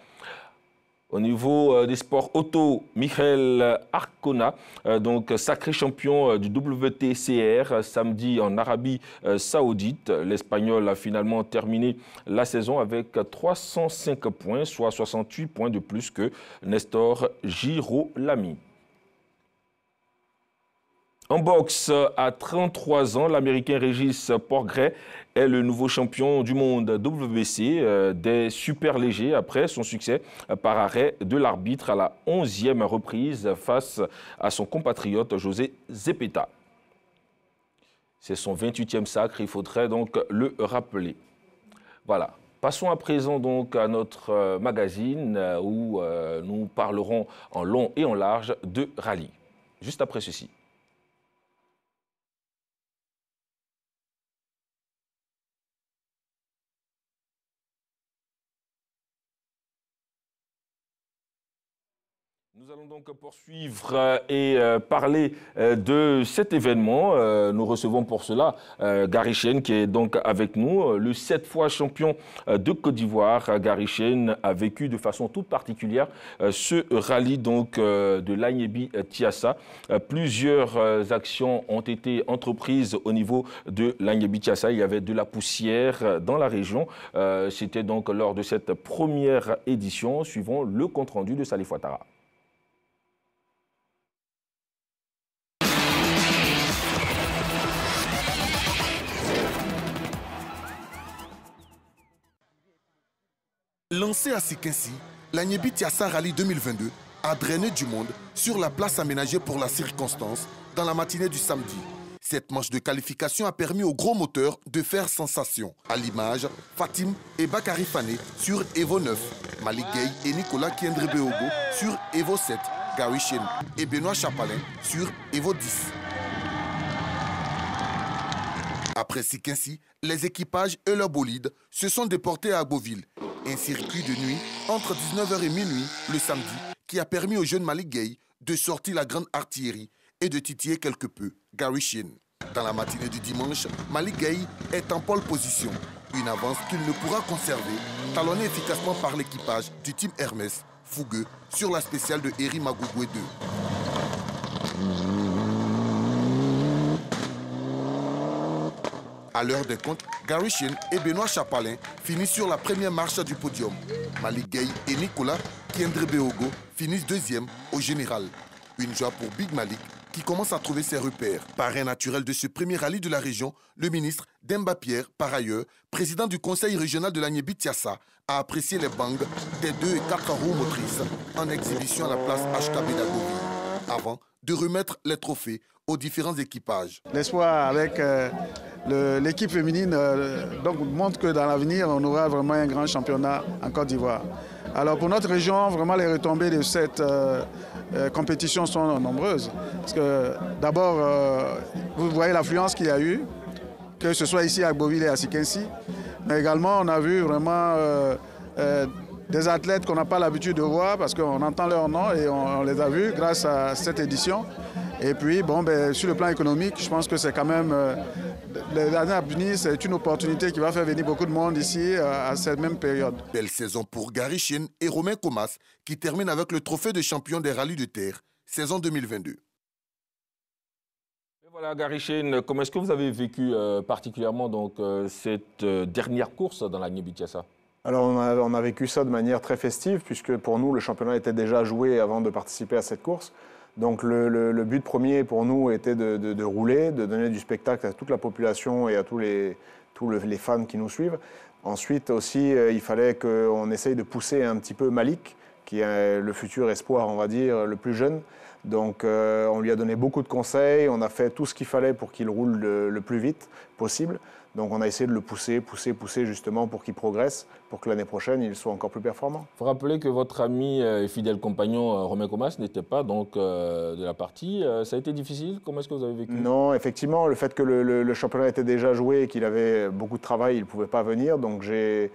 Au niveau des sports auto, Michael Arcona, donc sacré champion du WTCR samedi en Arabie Saoudite. L'Espagnol a finalement terminé la saison avec 305 points, soit 68 points de plus que Nestor Girolami. En boxe, à 33 ans, l'Américain Régis Porgret est le nouveau champion du monde WBC des superlégers après son succès par arrêt de l'arbitre à la 11e reprise face à son compatriote José Zepeta. C'est son 28e sacre, il faudrait donc le rappeler. Voilà. Passons à présent donc à notre magazine où nous parlerons en long et en large de rallye. Juste après ceci. Nous allons donc poursuivre et parler de cet événement. Nous recevons pour cela Gary Chene qui est donc avec nous. Le 7 fois champion de Côte d'Ivoire, Gary Chene a vécu de façon toute particulière ce rallye donc de l'Agnebi-Tiassa. Plusieurs actions ont été entreprises au niveau de l'Agnebi-Tiassa. Il y avait de la poussière dans la région. C'était donc lors de cette première édition. Suivons le compte-rendu de Salif Ouattara. Lancé à Sikinsi, l'Agnebi-Tiassa Rallye 2022 a drainé du monde sur la place aménagée pour la circonstance dans la matinée du samedi. Cette manche de qualification a permis aux gros moteurs de faire sensation. À l'image, Fatim et Bakary Fané sur Evo 9, Malik Gueye et Nicolas Kiendrebeogo sur Evo 7, Gary Chene et Benoît Chapalin sur Evo 10. Après Sikinsi, les équipages et leurs bolides se sont déportés à Agboville. Un circuit de nuit entre 19h et minuit le samedi qui a permis au jeune Malik Gueye de sortir la grande artillerie et de titiller quelque peu Gary Chene. Dans la matinée du dimanche, Malik Gueye est en pole position. Une avance qu'il ne pourra conserver, talonnée efficacement par l'équipage du team Hermès, fougueux sur la spéciale de Eri Magougoué 2. À l'heure des comptes, Gary Chene et Benoît Chapalin finissent sur la première marche du podium. Malik Gueye et Nicolas Kiendrebeogo finissent deuxième au général. Une joie pour Big Malik qui commence à trouver ses repères. Parrain naturel de ce premier rallye de la région, le ministre Demba Pierre, par ailleurs, président du conseil régional de l'Agnebi-Tiassa, a apprécié les bangs des 2 et 4 roues motrices en exhibition à la place HKB d'Agovi, avant de remettre les trophées aux différents équipages. L'espoir avec l'équipe féminine donc montre que dans l'avenir, on aura vraiment un grand championnat en Côte d'Ivoire. Alors pour notre région, vraiment les retombées de cette compétition sont nombreuses. Parce que d'abord, vous voyez l'affluence qu'il y a eu, que ce soit ici à Agboville et à Sikinsi. Mais également, on a vu vraiment des athlètes qu'on n'a pas l'habitude de voir parce qu'on entend leur nom et on les a vus grâce à cette édition. Et puis, bon, sur le plan économique, je pense que c'est quand même, l'année à venir, c'est une opportunité qui va faire venir beaucoup de monde ici à cette même période. Belle saison pour Gary Chene et Romain Comas, qui terminent avec le trophée de champion des rallyes de terre, saison 2022. Et voilà, Gary Chene, comment est-ce que vous avez vécu particulièrement donc, cette dernière course dans l'Agnebi-Tiassa? Alors on a vécu ça de manière très festive, puisque pour nous, le championnat était déjà joué avant de participer à cette course. Donc le but premier pour nous était de rouler, de donner du spectacle à toute la population et à tous les fans qui nous suivent. Ensuite aussi, il fallait qu'on essaye de pousser un petit peu Malik, qui est le futur espoir, on va dire, le plus jeune. Donc on lui a donné beaucoup de conseils, on a fait tout ce qu'il fallait pour qu'il roule le plus vite possible. Donc on a essayé de le pousser justement pour qu'il progresse, pour que l'année prochaine il soit encore plus performant. Il faut rappeler que votre ami et fidèle compagnon Romain Comas n'était pas donc de la partie. Ça a été difficile? Comment est-ce que vous avez vécu? Non, effectivement, le fait que le championnat était déjà joué et qu'il avait beaucoup de travail, il ne pouvait pas venir. Donc j'ai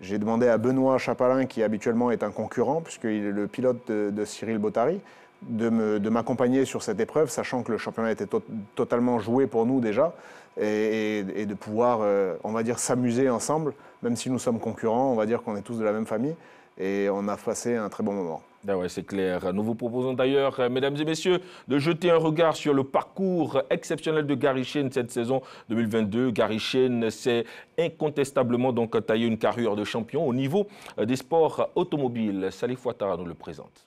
demandé à Benoît Chapalin, qui habituellement est un concurrent, puisqu'il est le pilote de Cyril Bottary, de m'accompagner sur cette épreuve, sachant que le championnat était totalement joué pour nous déjà, et de pouvoir, on va dire, s'amuser ensemble, même si nous sommes concurrents, on va dire qu'on est tous de la même famille, et on a passé un très bon moment. Ah ouais, c'est clair. Nous vous proposons d'ailleurs, mesdames et messieurs, de jeter un regard sur le parcours exceptionnel de Gary Shane cette saison 2022. Gary Shane s'est incontestablement donc taillé une carrure de champion au niveau des sports automobiles. Salif Ouattara nous le présente.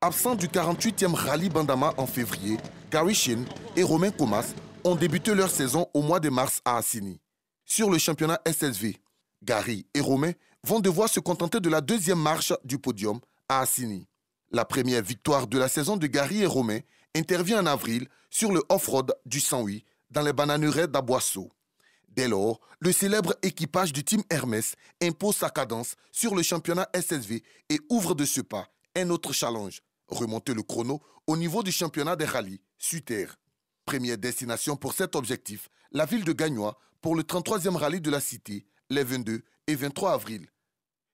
Absent du 48e rallye Bandama en février, Gary Shane et Romain Comas ont débuté leur saison au mois de mars à Assini. Sur le championnat SSV, Gary et Romain vont devoir se contenter de la deuxième marche du podium à Assini. La première victoire de la saison de Gary et Romain intervient en avril sur le off-road du 108 dans les bananeraies d'Aboisseau. Dès lors, le célèbre équipage du team Hermès impose sa cadence sur le championnat SSV et ouvre de ce pas un autre challenge, remonter le chrono au niveau du championnat des rallyes, Suter. Première destination pour cet objectif, la ville de Gagnois pour le 33e rallye de la cité, les 22 et 23 avril.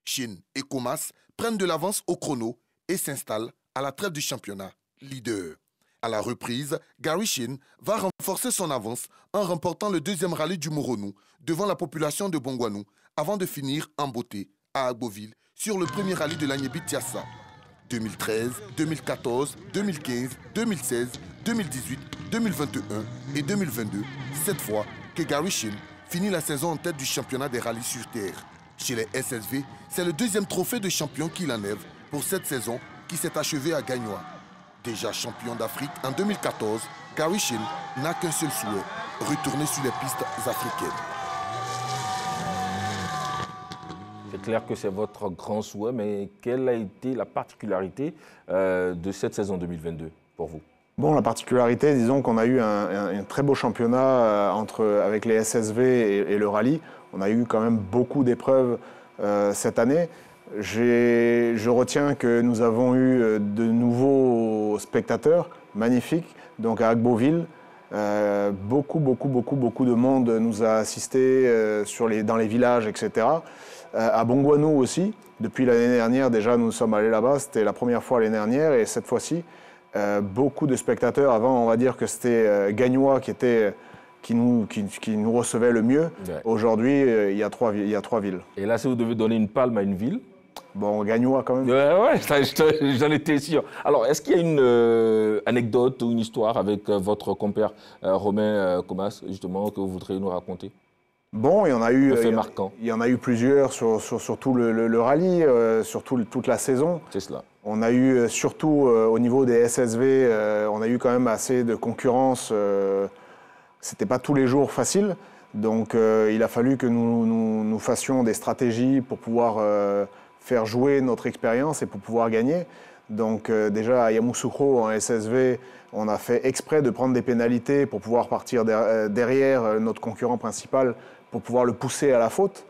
Shane et Comas prennent de l'avance au chrono et s'installent à la trêve du championnat, leader. À la reprise, Gary Shane va renforcer son avance en remportant le deuxième rallye du Moronou devant la population de Bongwanou avant de finir en beauté à Agboville sur le premier rallye de l'Agnébit-Tiassa. 2013, 2014, 2015, 2016, 2018, 2021 et 2022, cette fois que Gary Shane finit la saison en tête du championnat des rallyes sur terre. Chez les SSV, c'est le deuxième trophée de champion qu'il enlève pour cette saison qui s'est achevée à Gagnois. Déjà champion d'Afrique en 2014, Gary Shane n'a qu'un seul souhait, retourner sur les pistes africaines. C'est clair que c'est votre grand souhait, mais quelle a été la particularité de cette saison 2022 pour vous? Bon, la particularité, disons qu'on a eu un très beau championnat avec les SSV et le rallye. On a eu quand même beaucoup d'épreuves cette année. Je retiens que nous avons eu de nouveaux spectateurs magnifiques, donc à Agboville. Beaucoup de monde nous a assistés dans les villages, etc. À Bongwanou aussi, depuis l'année dernière, déjà nous sommes allés là-bas, c'était la première fois l'année dernière et cette fois-ci, beaucoup de spectateurs. Avant, on va dire que c'était Gagnois qui nous recevait le mieux. Ouais. Aujourd'hui, il y a trois villes. Et là, si vous devez donner une palme à une ville? Bon, Gagnois quand même. Ouais, j'en étais sûr. Alors, est-ce qu'il y a une anecdote ou une histoire avec votre compère Romain Comas, justement, que vous voudriez nous raconter? Bon, il y en a eu, marquant. Il y en a eu plusieurs sur tout le rallye, sur toute la saison. C'est cela. On a eu, surtout au niveau des SSV, on a eu quand même assez de concurrence. C'était pas tous les jours facile. Donc, il a fallu que nous fassions des stratégies pour pouvoir faire jouer notre expérience et pour pouvoir gagner. Donc, déjà, à Yamoussoukro, en SSV, on a fait exprès de prendre des pénalités pour pouvoir partir derrière notre concurrent principal pour pouvoir le pousser à la faute,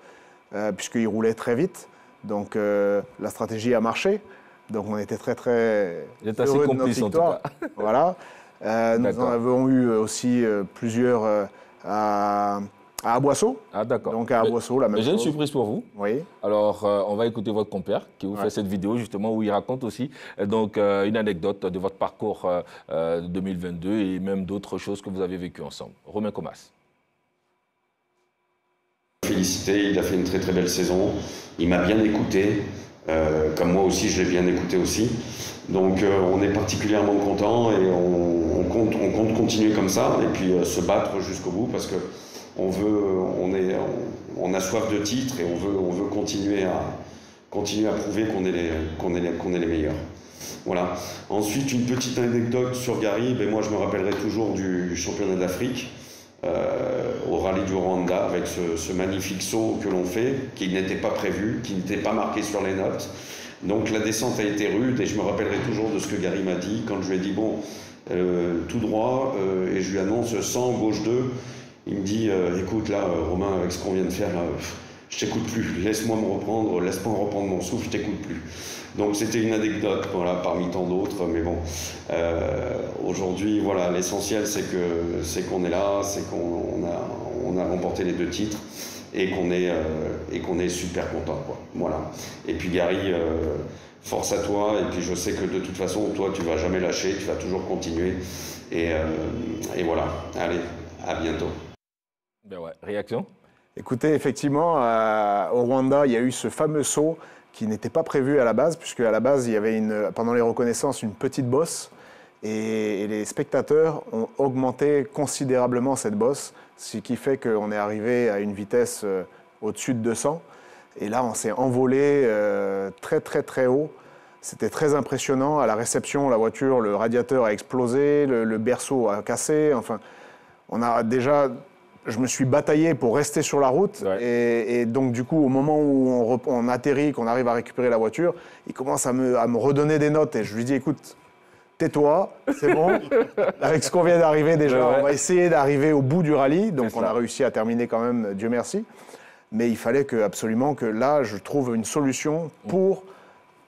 puisqu'il roulait très vite. Donc la stratégie a marché. Donc on était très heureux de notre victoire. Voilà. Nous en avons eu aussi plusieurs à Aboisseau. Ah d'accord. Donc à Aboisseau, la même chose. J'ai une surprise pour vous. Oui. Alors on va écouter votre compère qui vous fait cette vidéo justement où il raconte aussi donc une anecdote de votre parcours 2022 et même d'autres choses que vous avez vécues ensemble. Romain Comas. Félicité, il a fait une très belle saison. Il m'a bien écouté, comme moi aussi je l'ai bien écouté aussi. Donc on est particulièrement content et on compte continuer comme ça et puis se battre jusqu'au bout parce que on a soif de titres et on veut continuer à prouver qu'on est les meilleurs. Voilà. Ensuite, une petite anecdote sur Gary. Ben, moi, je me rappellerai toujours du championnat d'Afrique au rallye du Rwanda avec ce magnifique saut que l'on fait, qui n'était pas prévu, qui n'était pas marqué sur les notes. Donc la descente a été rude et je me rappellerai toujours de ce que Gary m'a dit quand je lui ai dit bon, tout droit et je lui annonce 100, gauche 2. Il me dit écoute là, Romain, avec ce qu'on vient de faire là, je t'écoute plus, laisse-moi me reprendre, laisse-moi reprendre mon souffle, je t'écoute plus. Donc c'était une anecdote, voilà, parmi tant d'autres, mais bon, aujourd'hui, voilà, l'essentiel c'est qu'on est là, c'est qu'on a remporté les 2 titres et qu'on est super content, quoi. Voilà. Et puis Gary, force à toi, et puis je sais que de toute façon, toi, tu vas jamais lâcher, tu vas toujours continuer, et voilà. Allez, à bientôt. Ben ouais, réaction? Écoutez, effectivement, au Rwanda, il y a eu ce fameux saut qui n'était pas prévu à la base, puisque à la base, il y avait pendant les reconnaissances une petite bosse, et les spectateurs ont augmenté considérablement cette bosse, ce qui fait qu'on est arrivé à une vitesse au-dessus de 200, et là, on s'est envolé très très très haut. C'était très impressionnant. À la réception, la voiture, le radiateur a explosé, le berceau a cassé, enfin, on a déjà... Je me suis bataillé pour rester sur la route, et donc du coup, au moment où on atterrit, qu'on arrive à récupérer la voiture, il commence à me redonner des notes, et je lui dis écoute, tais-toi, c'est bon, avec ce qu'on vient d'arriver déjà, on va essayer d'arriver au bout du rallye, donc on a réussi à terminer quand même, Dieu merci, mais il fallait absolument que là, je trouve une solution pour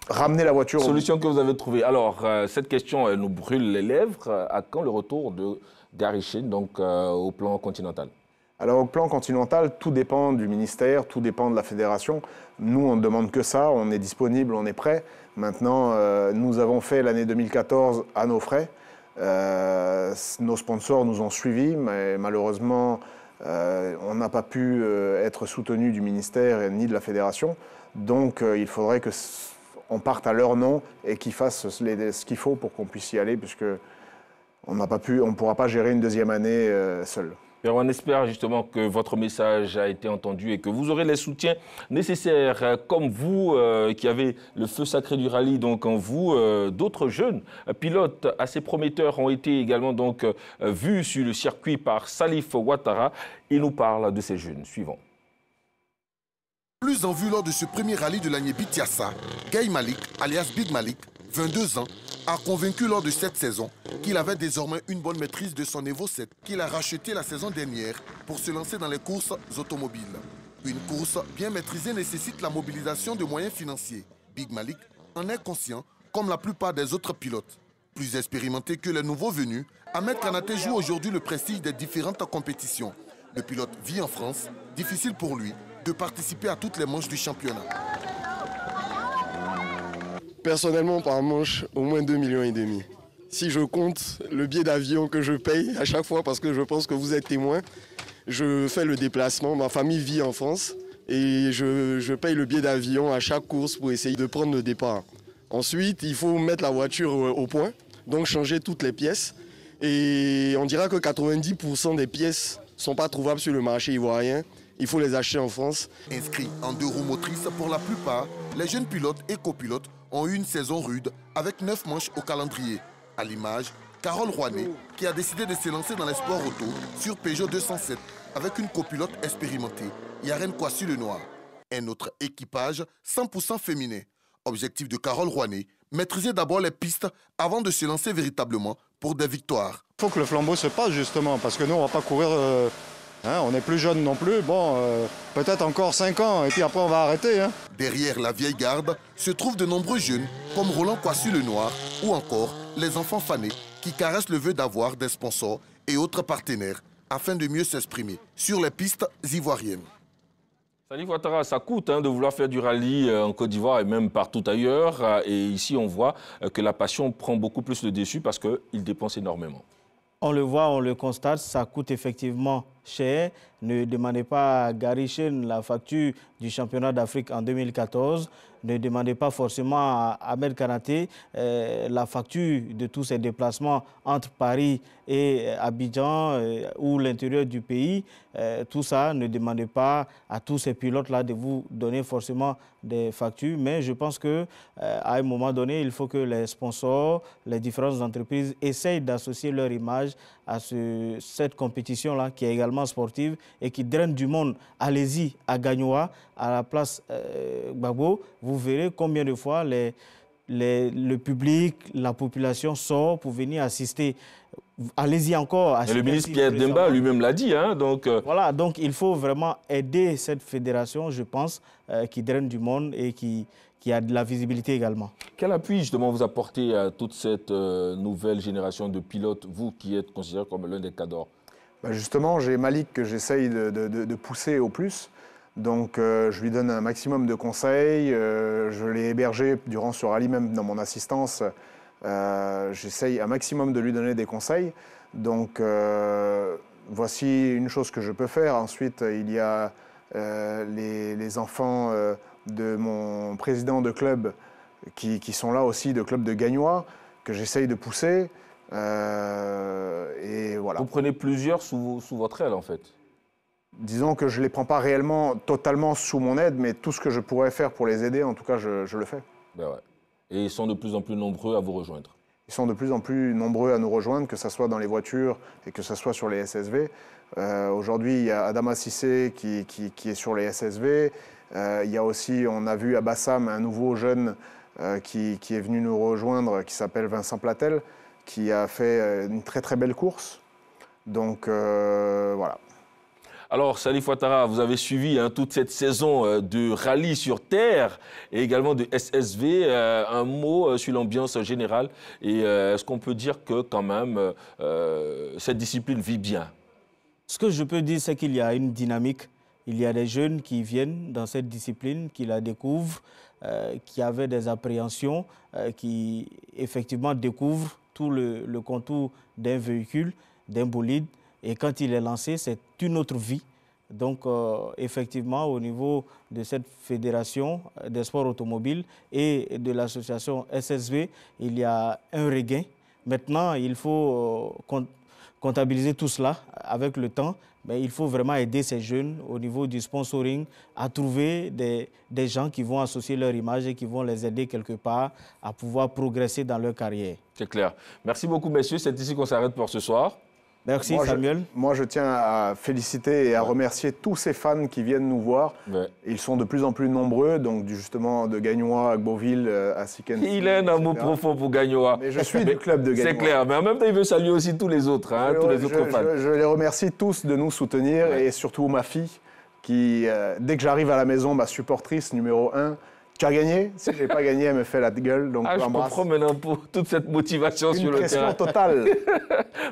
ramener la voiture. Solution que vous avez trouvée. Alors, cette question, elle nous brûle les lèvres. À quand le retour de Gary Shinn, donc au plan continental? Alors au plan continental, tout dépend du ministère, tout dépend de la fédération. Nous, on ne demande que ça, on est disponible, on est prêt. Maintenant, nous avons fait l'année 2014 à nos frais. Nos sponsors nous ont suivis, mais malheureusement, on n'a pas pu être soutenu du ministère ni de la fédération. Donc il faudrait qu'on parte à leur nom et qu'ils fassent ce qu'il faut pour qu'on puisse y aller, puisque on ne pourra pas gérer une deuxième année seul. On espère justement que votre message a été entendu et que vous aurez les soutiens nécessaires, comme vous qui avez le feu sacré du rallye, donc en vous, d'autres jeunes pilotes assez prometteurs ont été également donc vus sur le circuit par Salif Ouattara. Il nous parle de ces jeunes. Suivons. Plus en vue lors de ce premier rallye de l'année Bitiassa, Gay Malik, alias Big Malik, 22 ans, a convaincu lors de cette saison qu'il avait désormais une bonne maîtrise de son Evo 7 qu'il a racheté la saison dernière pour se lancer dans les courses automobiles. Une course bien maîtrisée nécessite la mobilisation de moyens financiers. Big Malik en est conscient, comme la plupart des autres pilotes. Plus expérimenté que les nouveaux venus, Ahmed Kanaté joue aujourd'hui le prestige des différentes compétitions. Le pilote vit en France, difficile pour lui de participer à toutes les manches du championnat. Personnellement, par manche, au moins 2,5 millions. Si je compte le billet d'avion que je paye à chaque fois, parce que je pense que vous êtes témoin, je fais le déplacement, ma famille vit en France, et je paye le billet d'avion à chaque course pour essayer de prendre le départ. Ensuite, il faut mettre la voiture au point, donc changer toutes les pièces. Et on dira que 90% des pièces ne sont pas trouvables sur le marché ivoirien. Il faut les acheter en France. Inscrits en 2 roues motrices pour la plupart, les jeunes pilotes et copilotes ont eu une saison rude avec 9 manches au calendrier. À l'image, Carole Rouanet, qui a décidé de se lancer dans les sports auto sur Peugeot 207 avec une copilote expérimentée, Yaren Kwasi-Lenoir. Un autre équipage 100% féminin. Objectif de Carole Rouanet, maîtriser d'abord les pistes avant de se lancer véritablement pour des victoires. Il faut que le flambeau se passe justement, parce que nous on ne va pas courir... on n'est plus jeune non plus, peut-être encore 5 ans, et puis après on va arrêter. Derrière la vieille garde se trouvent de nombreux jeunes, comme Roland Kwasi-Lenoir, ou encore les enfants fanés, qui caressent le vœu d'avoir des sponsors et autres partenaires, afin de mieux s'exprimer sur les pistes ivoiriennes. Salif Ouattara, ça coûte de vouloir faire du rallye en Côte d'Ivoire et même partout ailleurs. Et ici, on voit que la passion prend beaucoup plus le dessus parce qu'il dépense énormément. On le voit, on le constate, ça coûte effectivement cher. Ne demandez pas à Gary Chen la facture du championnat d'Afrique en 2014. Ne demandez pas forcément à Ahmed Kanaté la facture de tous ces déplacements entre Paris et Abidjan ou l'intérieur du pays. Tout ça, ne demandez pas à tous ces pilotes-là de vous donner forcément des factures. Mais je pense qu'à un moment donné, il faut que les sponsors, les différentes entreprises essayent d'associer leur image à cette compétition-là qui est également sportive et qui draine du monde. Allez-y à Gagnoa, à la place Gbagbo, vous verrez combien de fois le public, la population sort pour venir assister. Allez-y encore. Et le ministre Pierre Demba lui-même l'a dit. Hein, donc, Voilà, donc il faut vraiment aider cette fédération, je pense, qui draine du monde et qui a de la visibilité également. Quel appui justement vous apportez à toute cette nouvelle génération de pilotes, vous qui êtes considéré comme l'un des cadors? Justement, j'ai Malik que j'essaye de pousser au plus. Donc je lui donne un maximum de conseils. Je l'ai hébergé durant ce rallye même dans mon assistance. J'essaye un maximum de lui donner des conseils. Donc voici une chose que je peux faire. Ensuite, il y a les enfants de mon président de club qui sont là aussi, de club de Gagnoa, que j'essaye de pousser. Et voilà. Vous prenez plusieurs sous votre aile en fait? Disons que je ne les prends pas réellement totalement sous mon aide, mais tout ce que je pourrais faire pour les aider, en tout cas, je le fais. Ben ouais. Et ils sont de plus en plus nombreux à vous rejoindre? Ils sont de plus en plus nombreux à nous rejoindre, que ce soit dans les voitures et que ce soit sur les SSV. Aujourd'hui, il y a Adama Sissé qui est sur les SSV. Il y a aussi, on a vu à Bassam, un nouveau jeune qui est venu nous rejoindre, qui s'appelle Vincent Platel, qui a fait une très très belle course. Donc voilà. Alors, Salif Ouattara, vous avez suivi toute cette saison de rallye sur terre et également de SSV. Un mot sur l'ambiance générale et est-ce qu'on peut dire que quand même cette discipline vit bien? Ce que je peux dire, c'est qu'il y a une dynamique. Il y a des jeunes qui viennent dans cette discipline, qui la découvrent, qui avaient des appréhensions, qui effectivement découvrent tout le contour d'un véhicule, d'un bolide. Et quand il est lancé, c'est une autre vie. Donc, effectivement, au niveau de cette fédération des sports automobiles et de l'association SSV, il y a un regain. Maintenant, il faut comptabiliser tout cela avec le temps. Mais il faut vraiment aider ces jeunes au niveau du sponsoring à trouver des gens qui vont associer leur image et qui vont les aider quelque part à pouvoir progresser dans leur carrière. C'est clair. Merci beaucoup, messieurs. C'est ici qu'on s'arrête pour ce soir. Merci, Samuel. Moi, je tiens à féliciter et à remercier tous ces fans qui viennent nous voir. Ouais. Ils sont de plus en plus nombreux, donc justement de Gagnoa à Gboville à Sikensi. Il a un amour profond pour Gagnoa. Mais je suis du club de Gagnoa. C'est clair, mais en même temps, il veut saluer aussi tous les autres, tous les autres fans. Je les remercie tous de nous soutenir et surtout ma fille qui, dès que j'arrive à la maison, ma supportrice numéro 1, tu as gagné? Si je n'ai pas gagné, elle me fait la gueule. Donc je comprends maintenant pour toute cette motivation sur le terrain. Une pression totale.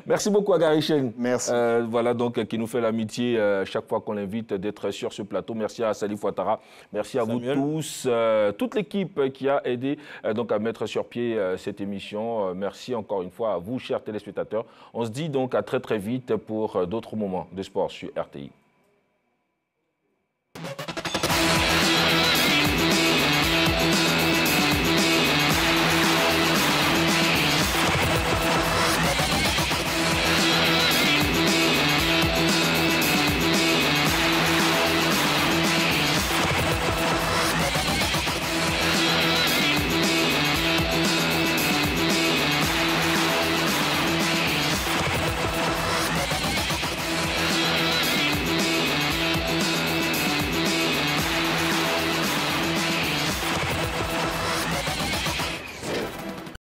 Merci beaucoup à Gary Chen. Merci. Voilà donc qui nous fait l'amitié chaque fois qu'on l'invite d'être sur ce plateau. Merci à Salif Ouattara. Merci à Samuel. Vous tous, toute l'équipe qui a aidé donc à mettre sur pied cette émission. Merci encore une fois à vous, chers téléspectateurs. On se dit donc à très très vite pour d'autres moments de sport sur RTI.